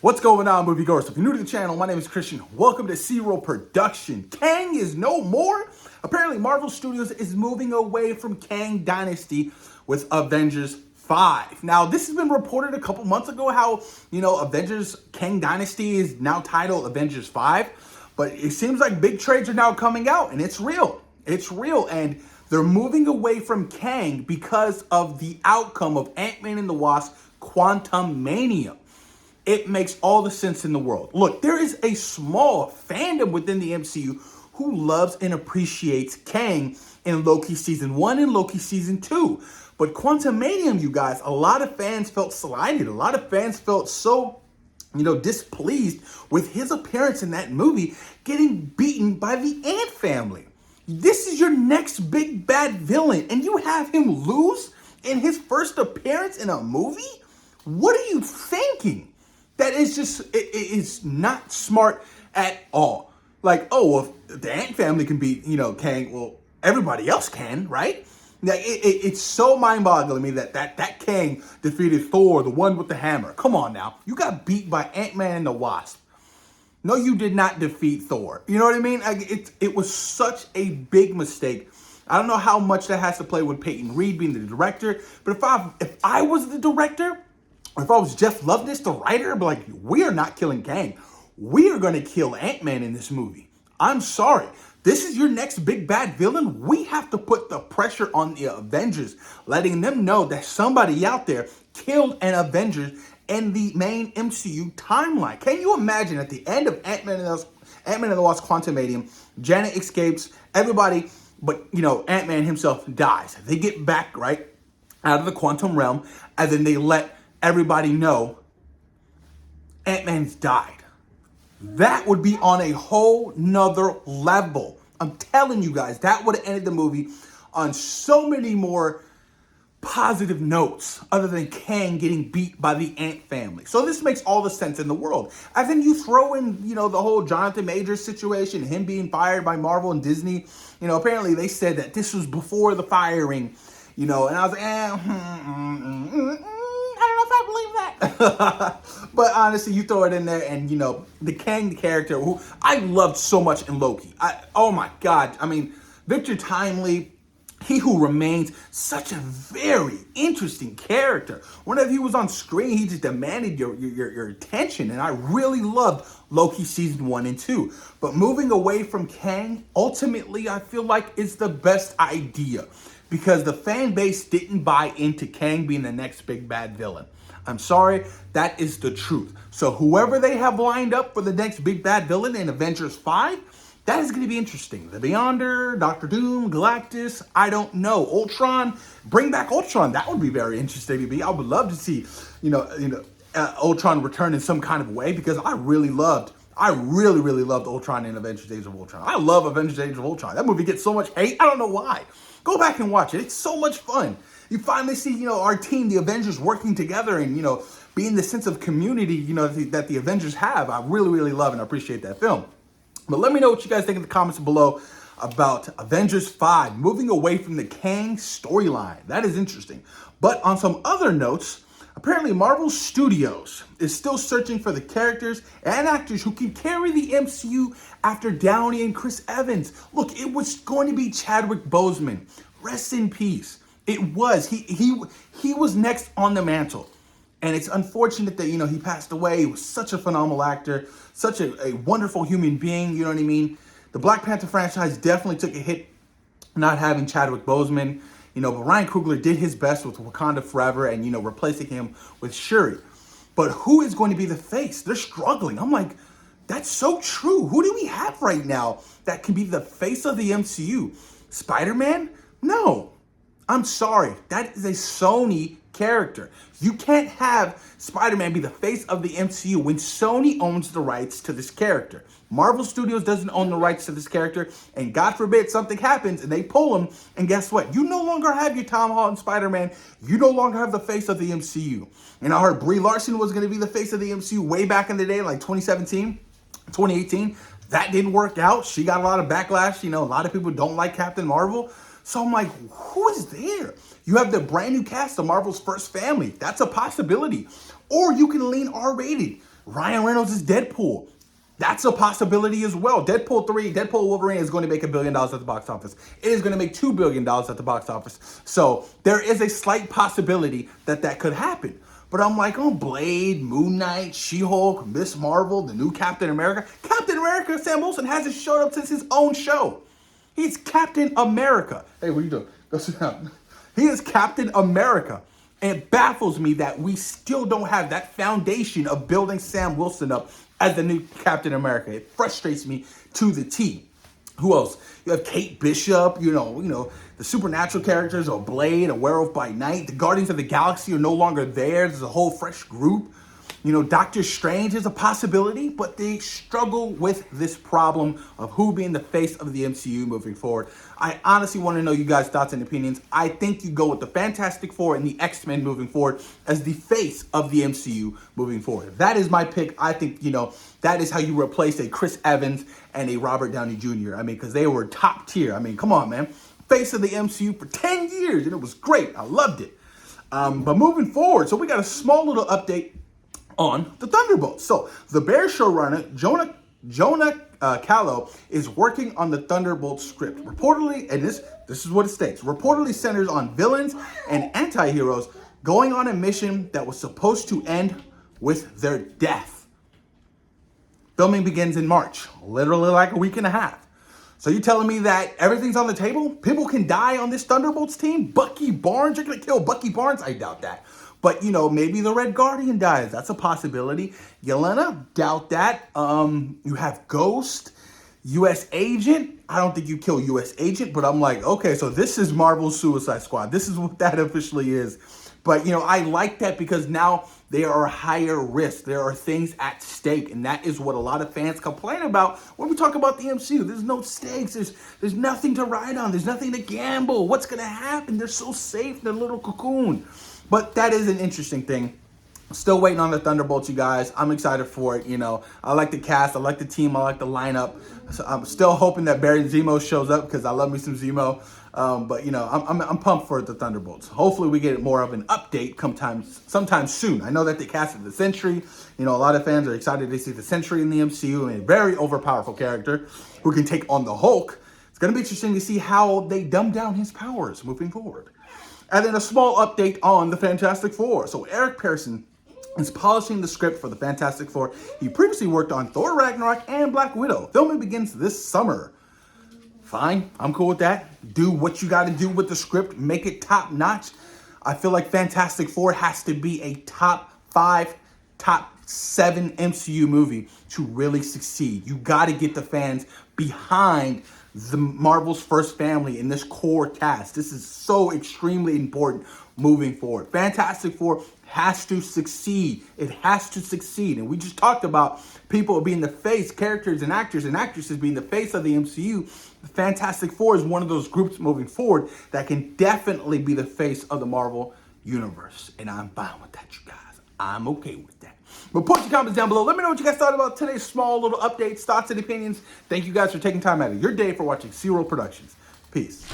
What's going on, moviegoers? If you're new to the channel, my name is Christian. Welcome to Zero Production. Kang is no more. Apparently, Marvel Studios is moving away from Kang Dynasty with Avengers 5. Now, this has been reported a couple months ago how, Avengers Kang Dynasty is now titled Avengers 5. But it seems like big trades are now coming out, and it's real. It's real, and they're moving away from Kang because of the outcome of Ant-Man and the Wasp Quantumania. It makes all the sense in the world. Look, there is a small fandom within the MCU who loves and appreciates Kang in Loki Season 1 and Loki Season 2. But Quantumania, you guys, a lot of fans felt slighted. A lot of fans felt so, displeased with his appearance in that movie, getting beaten by the Ant family. This is your next big bad villain, and you have him lose in his first appearance in a movie? What are you thinking? That is just, it is not smart at all. Like, oh, if the Ant family can beat, Kang, well, everybody else can, right? Like, it's so mind-boggling to me that Kang defeated Thor, the one with the hammer. Come on now. You got beat by Ant-Man and the Wasp. No, you did not defeat Thor. You know what I mean? It was such a big mistake. I don't know how much that has to play with Peyton Reed being the director, but if I was the director, or if I was Jeff Loveness, the writer, I'd be like, we are not killing Kang. We are going to kill Ant-Man in this movie. I'm sorry. This is your next big bad villain. We have to put the pressure on the Avengers, letting them know that somebody out there killed an Avengers in the main MCU timeline. Can you imagine at the end of Ant-Man and the Wasp Quantumania, Janet escapes, everybody, but, Ant-Man himself dies. They get back, right, out of the quantum realm, and then they let everybody know Ant-Man's died. That would be on a whole nother level. I'm telling you guys, that would have ended the movie on so many more positive notes other than Kang getting beat by the Ant family. So this makes all the sense in the world. And then you throw in, the whole Jonathan Majors situation, him being fired by Marvel and Disney. Apparently they said that this was before the firing, and I was like, but honestly, you throw it in there, and the Kang character, who I loved so much in Loki. Oh my God! I mean, Victor Timely, he who remains, such a very interesting character. Whenever he was on screen, he just demanded your attention, and I really loved Loki Season 1 and 2. But moving away from Kang, ultimately, I feel like it's the best idea because the fan base didn't buy into Kang being the next big bad villain. I'm sorry, that is the truth. So whoever they have lined up for the next big bad villain in Avengers 5, that is going to be interesting. The Beyonder, Doctor Doom, Galactus, I don't know. Ultron, bring back Ultron. That would be very interesting to me. I would love to see, Ultron return in some kind of way because I really loved Ultron in Avengers Age of Ultron. I love Avengers Age of Ultron. That movie gets so much hate. I don't know why. Go back and watch it. It's so much fun. You finally see, our team, the Avengers, working together and, being the sense of community, that the Avengers have. I really, really love and appreciate that film. But let me know what you guys think in the comments below about Avengers 5, moving away from the Kang storyline. That is interesting. But on some other notes, apparently Marvel Studios is still searching for the characters and actors who can carry the MCU after Downey and Chris Evans. Look, it was going to be Chadwick Boseman. Rest in peace. It was. He was next on the mantle. And it's unfortunate that, he passed away. He was such a phenomenal actor, such a wonderful human being, you know what I mean? The Black Panther franchise definitely took a hit not having Chadwick Boseman, but Ryan Coogler did his best with Wakanda Forever and, replacing him with Shuri. But who is going to be the face? They're struggling. I'm like, that's so true. Who do we have right now that can be the face of the MCU? Spider-Man? No. I'm sorry. That is a Sony character. You can't have Spider-Man be the face of the MCU when Sony owns the rights to this character. Marvel Studios doesn't own the rights to this character, and God forbid something happens and they pull him, and guess what? You no longer have your Tom Holland Spider-Man. You no longer have the face of the MCU. And I heard Brie Larson was going to be the face of the MCU way back in the day, like 2017, 2018. That didn't work out. She got a lot of backlash. A lot of people don't like Captain Marvel. So I'm like, who is there? You have the brand new cast of Marvel's First Family. That's a possibility. Or you can lean R-rated. Ryan Reynolds is Deadpool. That's a possibility as well. Deadpool 3, Deadpool Wolverine is going to make $1 billion at the box office. It is going to make $2 billion at the box office. So there is a slight possibility that that could happen. But I'm like, oh, Blade, Moon Knight, She-Hulk, Miss Marvel, the new Captain America. Captain America, Sam Wilson hasn't showed up since his own show. He's Captain America. Hey, what are you doing? Go sit down. He is Captain America. And it baffles me that we still don't have that foundation of building Sam Wilson up as the new Captain America. It frustrates me to the T. Who else? You have Kate Bishop, you know, the supernatural characters, or Blade, a Werewolf by Night. The Guardians of the Galaxy are no longer there. There's a whole fresh group. You know, Doctor Strange is a possibility, but they struggle with this problem of who being the face of the MCU moving forward. I honestly want to know you guys' thoughts and opinions. I think you go with the Fantastic Four and the X-Men moving forward as the face of the MCU moving forward. That is my pick. I think, you know, that is how you replace a Chris Evans and a Robert Downey Jr. I mean, because they were top tier. I mean, come on, man. Face of the MCU for 10 years, and it was great. I loved it. But moving forward, so we got a small little update on the Thunderbolts. So TheBear showrunner Joanna Calo is working on the Thunderbolts script. Reportedly, and this is what it states, reportedly centers on villains and antiheroes going on a mission that was supposed to end with their death. Filming begins in March, literally like a week and a half. So you're telling me that everything's on the table? People can die on this Thunderbolts team? Bucky Barnes, you're gonna kill Bucky Barnes? I doubt that. But, you know, maybe the Red Guardian dies. That's a possibility. Yelena, doubt that. You have Ghost, U.S. Agent. I don't think you kill U.S. Agent, but I'm like, okay, so this is Marvel's Suicide Squad. This is what that officially is. But, you know, I like that because now they are higher risk. There are things at stake, and that is what a lot of fans complain about when we talk about the MCU. There's no stakes. There's nothing to ride on. There's nothing to gamble. What's going to happen? They're so safe in their little cocoon. But that is an interesting thing. Still waiting on the Thunderbolts, you guys. I'm excited for it. You know, I like the cast. I like the team. I like the lineup. So I'm still hoping that Barry Zemo shows up because I love me some Zemo. But, you know, I'm pumped for the Thunderbolts. Hopefully we get more of an update sometime soon. I know that they casted the Sentry. You know, a lot of fans are excited to see the Sentry in the MCU. And a very overpowerful character who can take on the Hulk. It's going to be interesting to see how they dumb down his powers moving forward. And then a small update on the Fantastic Four. So Eric Pearson is polishing the script for the Fantastic Four. He previously worked on ThorRagnarok and BlackWidow. Filming begins this summer. Fine, I'm cool with that. Do what you got to do with the script. Make it top notch. I feel like Fantastic Four has to be a top 5, top 7 MCU movie to really succeed. You got to get the fans behind the Marvel's first family in this core cast. This is so extremely important moving forward. Fantastic Four has to succeed. It has to succeed. And we just talked about people being the face, characters and actresses being the face of the MCU. The Fantastic Four is one of those groups moving forward that can definitely be the face of the Marvel universe. And I'm fine with that, you guys. I'm okay with that. But put your comments down below. Let me know what you guys thought about today's small little updates, thoughts, and opinions. Thank you guys for taking time out of your day for watching C-Roll Productions. Peace.